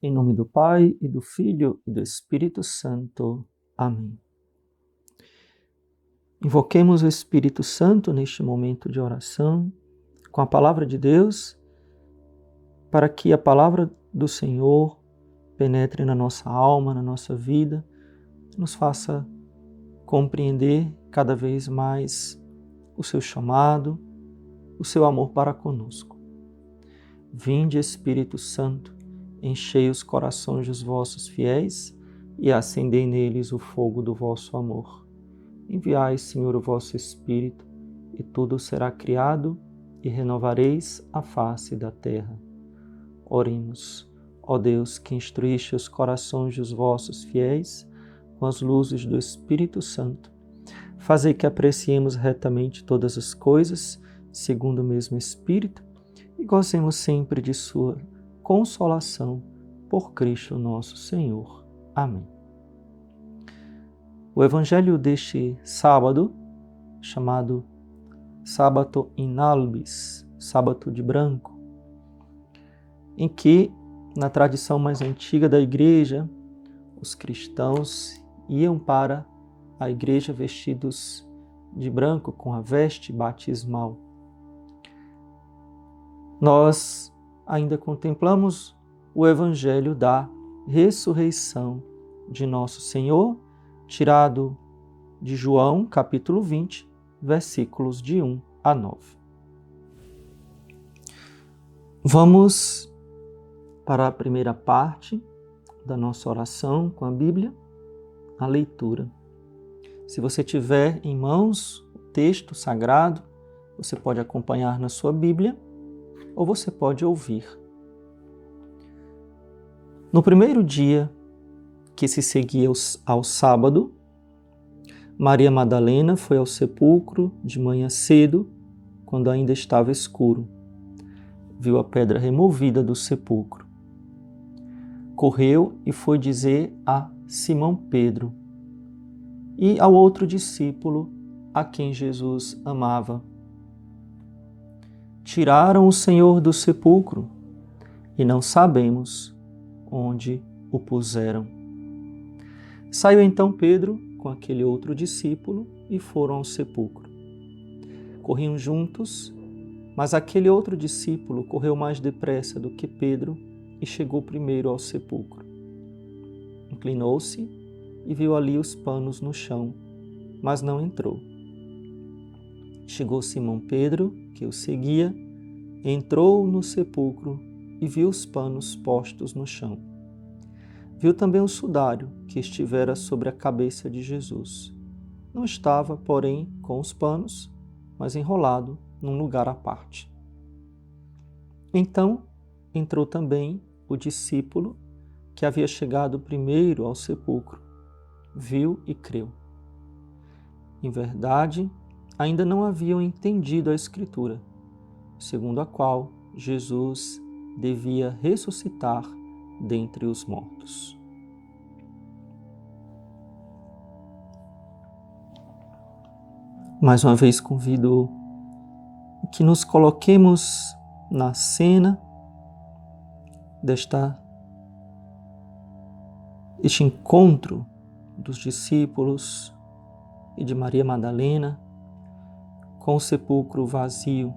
Em nome do Pai, e do Filho, e do Espírito Santo. Amém. Invoquemos o Espírito Santo neste momento de oração, com a palavra de Deus, para que a palavra do Senhor penetre na nossa alma, na nossa vida, nos faça compreender cada vez mais o seu chamado, o seu amor para conosco. Vinde, Espírito Santo, enchei os corações dos vossos fiéis e acendei neles o fogo do vosso amor. Enviai, Senhor, o vosso Espírito, e tudo será criado, e renovareis a face da terra. Oremos. Ó Deus, que instruíste os corações dos vossos fiéis com as luzes do Espírito Santo, fazei que apreciemos retamente todas as coisas, segundo o mesmo Espírito, e gozemos sempre de sua consolação por Cristo nosso Senhor. Amém. O evangelho deste sábado, chamado Sábado in albis, sábado de branco, em que, na tradição mais antiga da igreja, os cristãos iam para a igreja vestidos de branco com a veste batismal. Nós ainda contemplamos o evangelho da ressurreição de nosso Senhor, tirado de João, capítulo 20, versículos de 1 a 9. Vamos para a primeira parte da nossa oração com a Bíblia, a leitura. Se você tiver em mãos o texto sagrado, você pode acompanhar na sua Bíblia ou você pode ouvir. No primeiro dia que se seguia ao sábado, Maria Madalena foi ao sepulcro de manhã cedo, quando ainda estava escuro. Viu a pedra removida do sepulcro. Correu e foi dizer a Simão Pedro e ao outro discípulo a quem Jesus amava: tiraram o Senhor do sepulcro e não sabemos onde o puseram. Saiu então Pedro com aquele outro discípulo e foram ao sepulcro. Corriam juntos, mas aquele outro discípulo correu mais depressa do que Pedro e chegou primeiro ao sepulcro. Inclinou-se e viu ali os panos no chão, mas não entrou. Chegou Simão Pedro, que o seguia, entrou no sepulcro e viu os panos postos no chão. Viu também o sudário que estivera sobre a cabeça de Jesus. Não estava, porém, com os panos, mas enrolado num lugar à parte. Então entrou também o discípulo que havia chegado primeiro ao sepulcro. Viu e creu. Em verdade, ainda não haviam entendido a Escritura, segundo a qual Jesus devia ressuscitar dentre os mortos. Mais uma vez convido que nos coloquemos na cena este encontro dos discípulos e de Maria Madalena com o sepulcro vazio.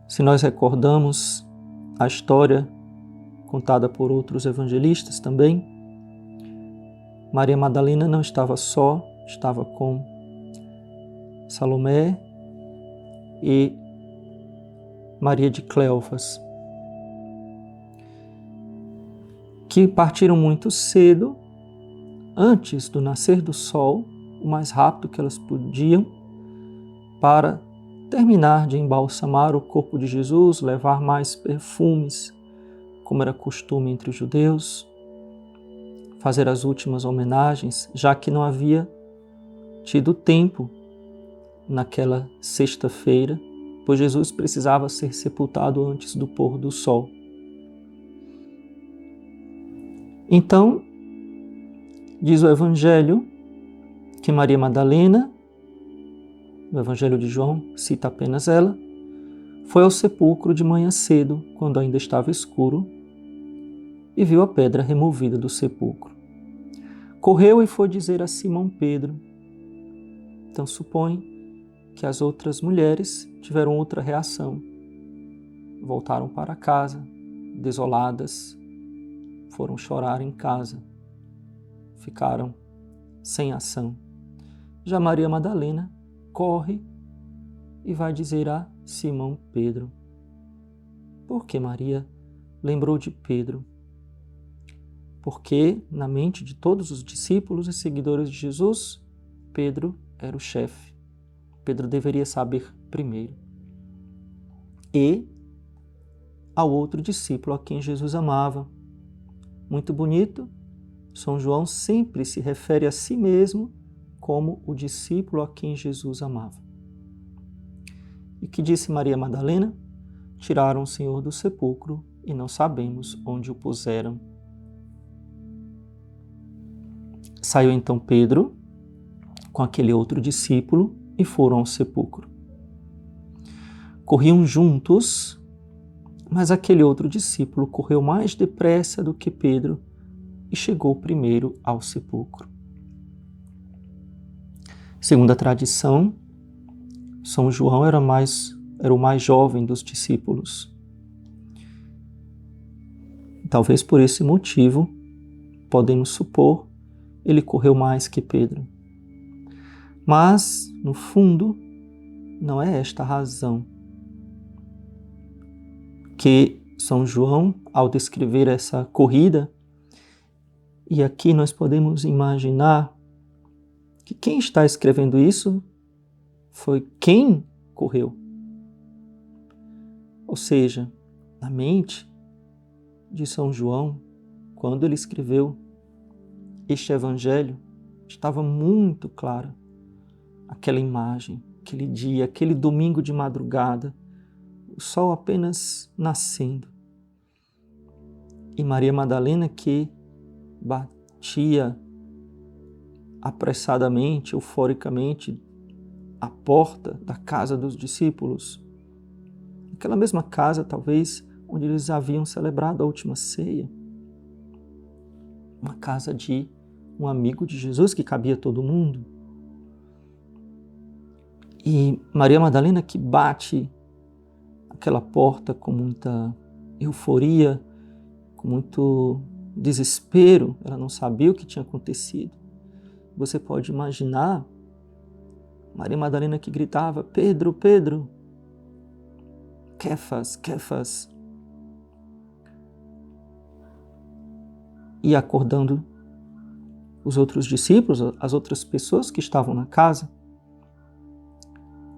Se nós recordamos a história contada por outros evangelistas também, Maria Madalena não estava só, estava com Salomé e Maria de Cleofas, que partiram muito cedo, antes do nascer do sol, o mais rápido que elas podiam, para terminar de embalsamar o corpo de Jesus, levar mais perfumes, como era costume entre os judeus, fazer as últimas homenagens, já que não havia tido tempo naquela sexta-feira, pois Jesus precisava ser sepultado antes do pôr do sol. Então, diz o Evangelho que Maria Madalena, no Evangelho de João, cita apenas ela, foi ao sepulcro de manhã cedo, quando ainda estava escuro, e viu a pedra removida do sepulcro. Correu e foi dizer a Simão Pedro. Então supõe que as outras mulheres tiveram outra reação. Voltaram para casa, desoladas, foram chorar em casa, ficaram sem ação. Já Maria Madalena corre e vai dizer a Simão Pedro. Por que Maria lembrou de Pedro? Porque na mente de todos os discípulos e seguidores de Jesus, Pedro era o chefe. Pedro deveria saber primeiro. E ao outro discípulo a quem Jesus amava. Muito bonito, São João sempre se refere a si mesmo como o discípulo a quem Jesus amava. E que disse Maria Madalena? Tiraram o Senhor do sepulcro e não sabemos onde o puseram. Saiu então Pedro com aquele outro discípulo e foram ao sepulcro. Corriam juntos, mas aquele outro discípulo correu mais depressa do que Pedro e chegou primeiro ao sepulcro. Segundo a tradição, São João era o mais jovem dos discípulos. Talvez por esse motivo, podemos supor, ele correu mais que Pedro. Mas, no fundo, não é esta a razão que São João, ao descrever essa corrida, e aqui nós podemos imaginar que quem está escrevendo isso foi quem correu. Ou seja, na mente de São João, quando ele escreveu este evangelho, estava muito clara aquela imagem, aquele dia, aquele domingo de madrugada, o sol apenas nascendo. E Maria Madalena, que batia apressadamente, euforicamente, à porta da casa dos discípulos, aquela mesma casa, talvez, onde eles haviam celebrado a última ceia, uma casa de um amigo de Jesus que cabia todo mundo. E Maria Madalena, que bate aquela porta com muita euforia, com muito desespero, ela não sabia o que tinha acontecido. Você pode imaginar Maria Madalena que gritava: Pedro, Pedro, Kefas, Kefas. E acordando os outros discípulos, as outras pessoas que estavam na casa,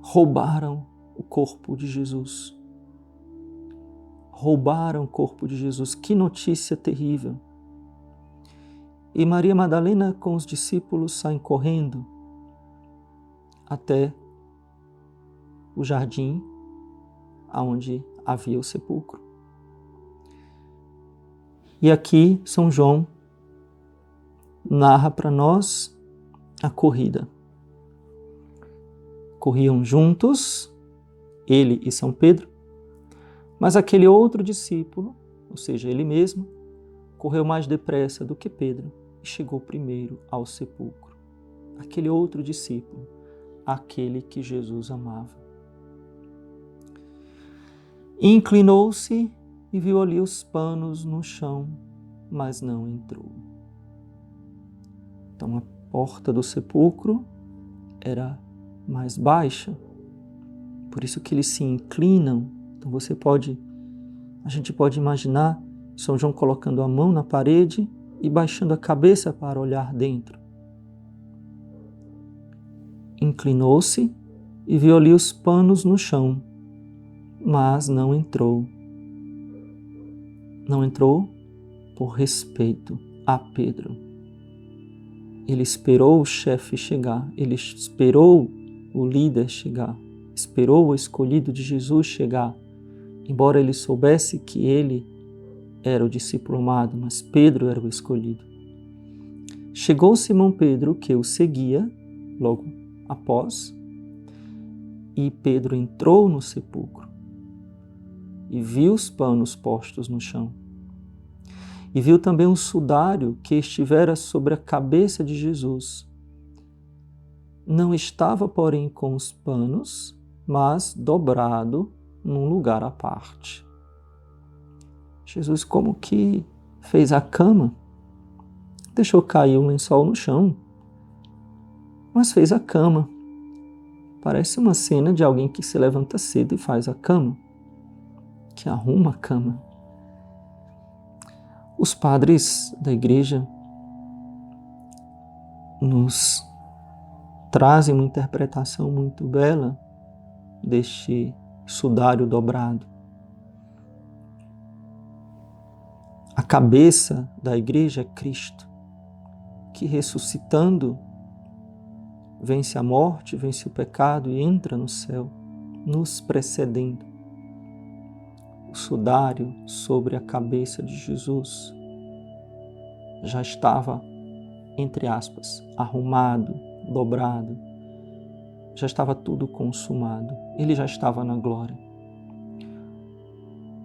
roubaram o corpo de Jesus. Roubaram o corpo de Jesus. Que notícia terrível! E Maria Madalena com os discípulos saem correndo até o jardim onde havia o sepulcro. E aqui São João narra para nós a corrida. Corriam juntos, ele e São Pedro, mas aquele outro discípulo, ou seja, ele mesmo, correu mais depressa do que Pedro e chegou primeiro ao sepulcro. Aquele outro discípulo, aquele que Jesus amava. Inclinou-se e viu ali os panos no chão, mas não entrou. Então a porta do sepulcro era mais baixa, por isso que eles se inclinam. Então a gente pode imaginar São João colocando a mão na parede e baixando a cabeça para olhar dentro. Inclinou-se e viu ali os panos no chão, mas não entrou. Não entrou por respeito a Pedro. Ele esperou o chefe chegar, ele esperou o líder chegar, esperou o escolhido de Jesus chegar, embora ele soubesse que ele era o discípulo amado, mas Pedro era o escolhido. Chegou Simão Pedro, que o seguia logo após, e Pedro entrou no sepulcro. e viu os panos postos no chão. E viu também um sudário que estivera sobre a cabeça de Jesus. Não estava, porém, com os panos, mas dobrado num lugar à parte. Jesus como que fez a cama, deixou cair um lençol no chão, mas fez a cama. Parece uma cena de alguém que se levanta cedo e faz a cama, que arruma a cama. Os padres da igreja nos trazem uma interpretação muito bela deste sudário dobrado. A cabeça da igreja é Cristo, que ressuscitando vence a morte, vence o pecado e entra no céu, nos precedendo. O sudário sobre a cabeça de Jesus já estava, entre aspas, arrumado, dobrado. Já estava tudo consumado. Ele já estava na glória.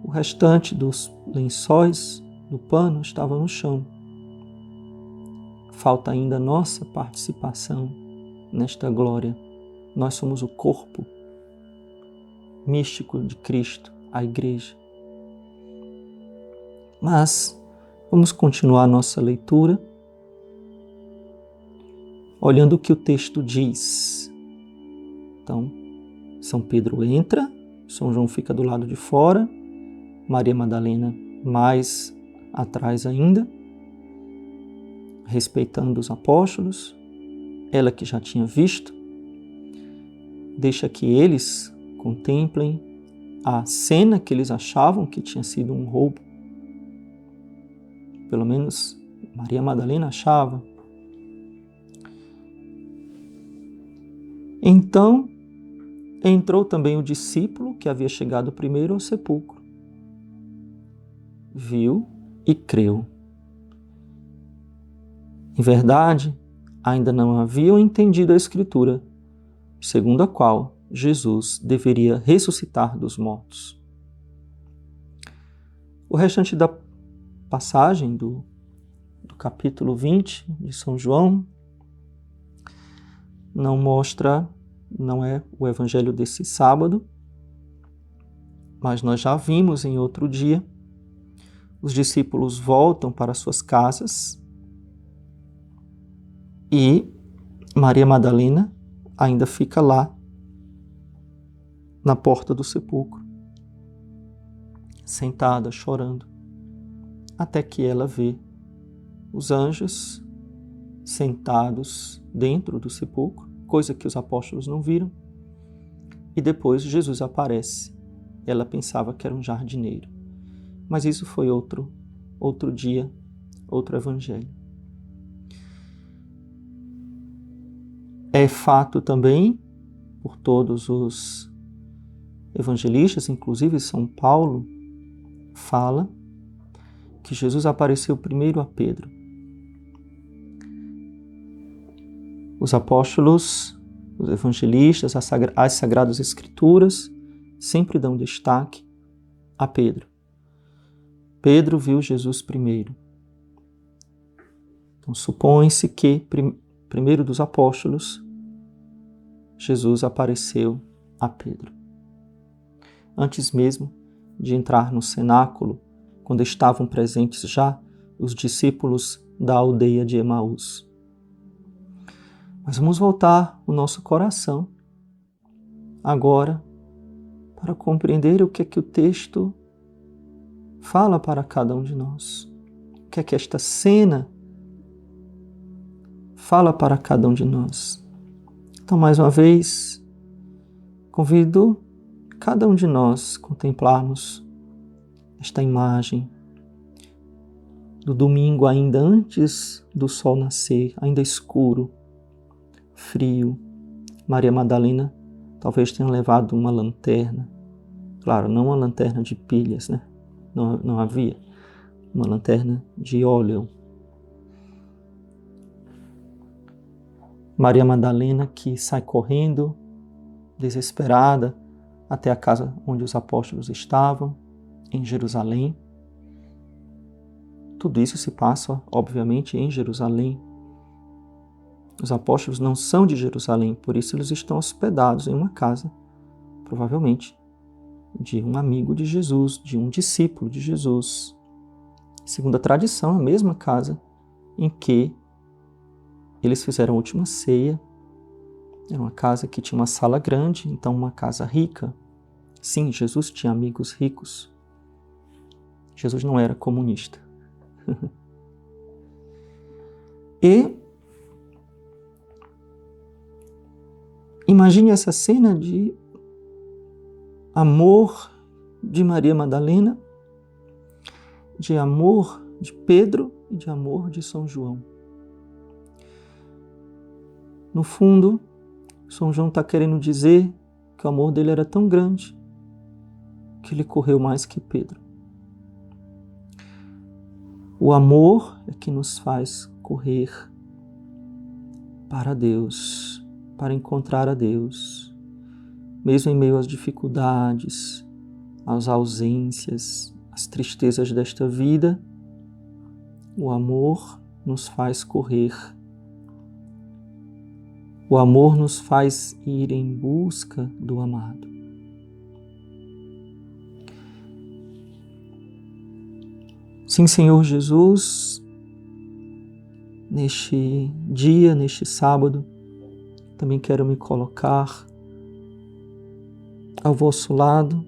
O restante dos lençóis do pano estava no chão. Falta ainda a nossa participação nesta glória. Nós somos o corpo místico de Cristo, a igreja. Mas vamos continuar a nossa leitura olhando o que o texto diz. Então, São Pedro entra, São João fica do lado de fora, Maria Madalena mais atrás ainda, respeitando os apóstolos, ela que já tinha visto, deixa que eles contemplem a cena que eles achavam que tinha sido um roubo. Pelo menos Maria Madalena achava. Então, entrou também o discípulo que havia chegado primeiro ao sepulcro. Viu e creu. Em verdade, ainda não haviam entendido a Escritura, segundo a qual Jesus deveria ressuscitar dos mortos. O restante da passagem do capítulo 20 de São João não é o evangelho desse sábado, mas nós já vimos em outro dia. Os discípulos voltam para suas casas e Maria Madalena ainda fica lá na porta do sepulcro, sentada, chorando, até que ela vê os anjos sentados dentro do sepulcro, coisa que os apóstolos não viram, e depois Jesus aparece. Ela pensava que era um jardineiro, mas isso foi outro dia, outro evangelho. É fato também, por todos os evangelistas, inclusive São Paulo, fala que Jesus apareceu primeiro a Pedro. Os apóstolos, os evangelistas, as Sagradas Escrituras sempre dão destaque a Pedro. Pedro viu Jesus primeiro. Então supõe-se que, primeiro dos apóstolos, Jesus apareceu a Pedro. Antes mesmo de entrar no cenáculo, quando estavam presentes já os discípulos da aldeia de Emaús. Mas vamos voltar o nosso coração agora para compreender o que é que o texto fala para cada um de nós. O que é que esta cena fala para cada um de nós. Então, mais uma vez, convido cada um de nós a contemplarmos esta imagem do domingo ainda antes do sol nascer, ainda escuro, frio. Maria Madalena talvez tenha levado uma lanterna. Claro, não uma lanterna de pilhas, né? Não havia. Uma lanterna de óleo. Maria Madalena que sai correndo, desesperada, até a casa onde os apóstolos estavam. em Jerusalém. Tudo isso se passa, obviamente, em Jerusalém. Os apóstolos não são de Jerusalém, por isso eles estão hospedados em uma casa, provavelmente, de um amigo de Jesus, de um discípulo de Jesus. Segundo a tradição, a mesma casa em que eles fizeram a última ceia. Era uma casa que tinha uma sala grande, então uma casa rica. Sim, Jesus tinha amigos ricos. Jesus não era comunista. E imagine essa cena de amor de Maria Madalena, de amor de Pedro e de amor de São João. No fundo, São João está querendo dizer que o amor dele era tão grande que ele correu mais que Pedro. O amor é que nos faz correr para Deus, para encontrar a Deus, mesmo em meio às dificuldades, às ausências, às tristezas desta vida. O amor nos faz correr. O amor nos faz ir em busca do amado. Sim, Senhor Jesus, neste dia, neste sábado, também quero me colocar ao vosso lado.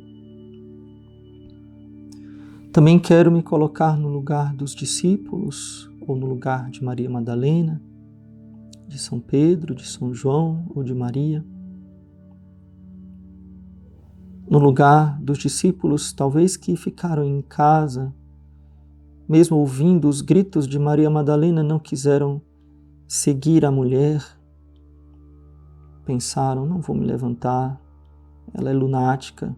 Também quero me colocar no lugar dos discípulos, ou no lugar de Maria Madalena, de São Pedro, de São João ou de Maria. No lugar dos discípulos, talvez que ficaram em casa, mesmo ouvindo os gritos de Maria Madalena, não quiseram seguir a mulher. Pensaram, não vou me levantar, ela é lunática,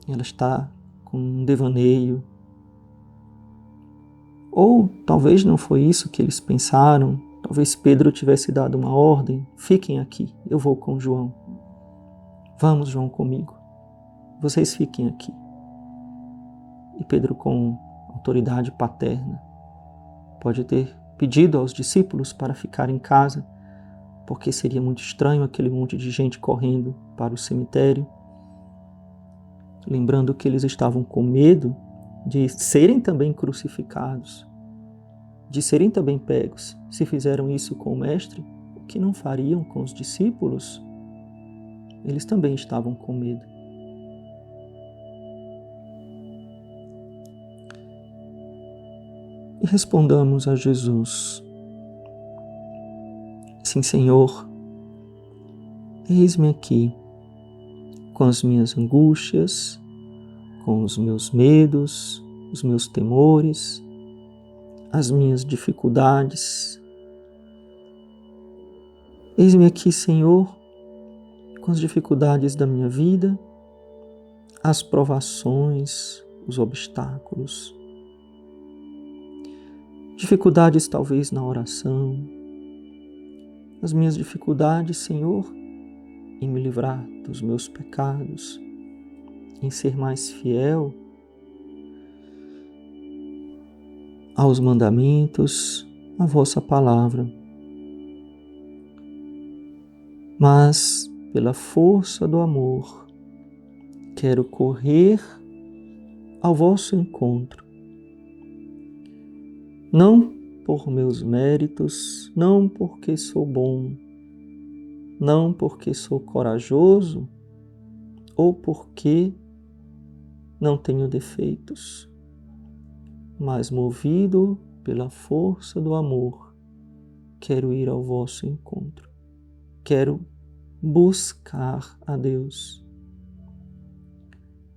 ela está com um devaneio. Ou talvez não foi isso que eles pensaram, talvez Pedro tivesse dado uma ordem, fiquem aqui, eu vou com João. Vamos, João, comigo, vocês fiquem aqui. E Pedro, com autoridade paterna, pode ter pedido aos discípulos para ficar em casa, porque seria muito estranho aquele monte de gente correndo para o cemitério, lembrando que eles estavam com medo de serem também crucificados, de serem também pegos. Se fizeram isso com o Mestre, o que não fariam com os discípulos? Eles também estavam com medo. E respondamos a Jesus: sim, Senhor, eis-me aqui, com as minhas angústias, com os meus medos, os meus temores, as minhas dificuldades. Eis-me aqui, Senhor, com as dificuldades da minha vida, as provações, os obstáculos. Dificuldades talvez na oração, as minhas dificuldades, Senhor, em me livrar dos meus pecados, em ser mais fiel aos mandamentos, à vossa palavra. Mas, pela força do amor, quero correr ao vosso encontro. Não por meus méritos, não porque sou bom, não porque sou corajoso ou porque não tenho defeitos, mas movido pela força do amor, quero ir ao vosso encontro. Quero buscar a Deus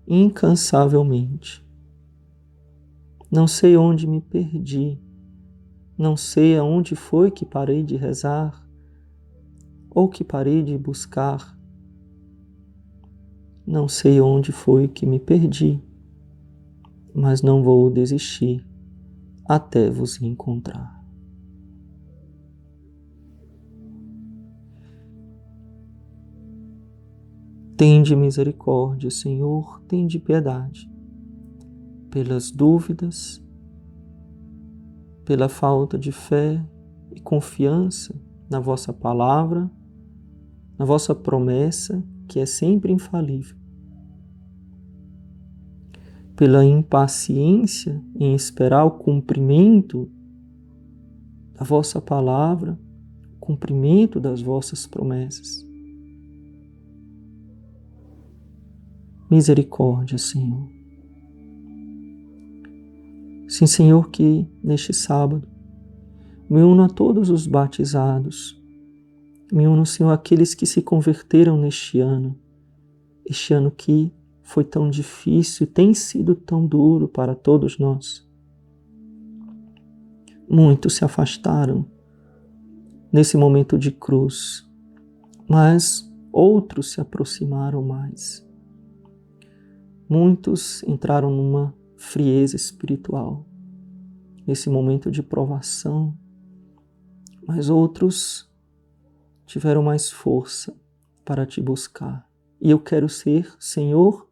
incansavelmente. Não sei onde me perdi, não sei aonde foi que parei de rezar ou que parei de buscar. Não sei onde foi que me perdi, mas não vou desistir até vos encontrar. Tende misericórdia, Senhor, tende piedade. pelas dúvidas, pela falta de fé e confiança na vossa palavra, na vossa promessa, que é sempre infalível, pela impaciência em esperar o cumprimento da vossa palavra, o cumprimento das vossas promessas. Misericórdia, Senhor. Sim, Senhor, que neste sábado me uno a todos os batizados, me uno, Senhor, àqueles que se converteram neste ano que foi tão difícil, tem sido tão duro para todos nós. Muitos se afastaram nesse momento de cruz, mas outros se aproximaram mais. Muitos entraram numa frieza espiritual, nesse momento de provação, mas outros tiveram mais força para te buscar. E eu quero ser, Senhor,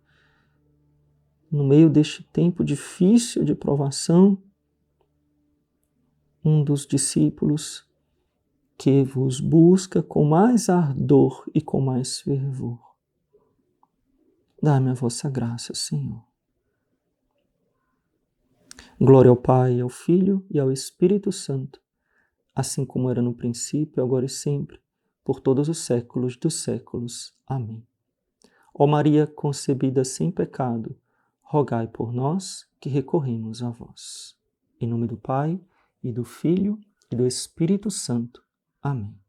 no meio deste tempo difícil de provação, um dos discípulos que vos busca com mais ardor e com mais fervor. Dá-me a vossa graça, Senhor. Glória ao Pai, ao Filho e ao Espírito Santo, assim como era no princípio, agora e sempre, por todos os séculos dos séculos. Amém. Ó Maria concebida sem pecado, rogai por nós que recorremos a vós. Em nome do Pai, e do Filho, e do Espírito Santo. Amém.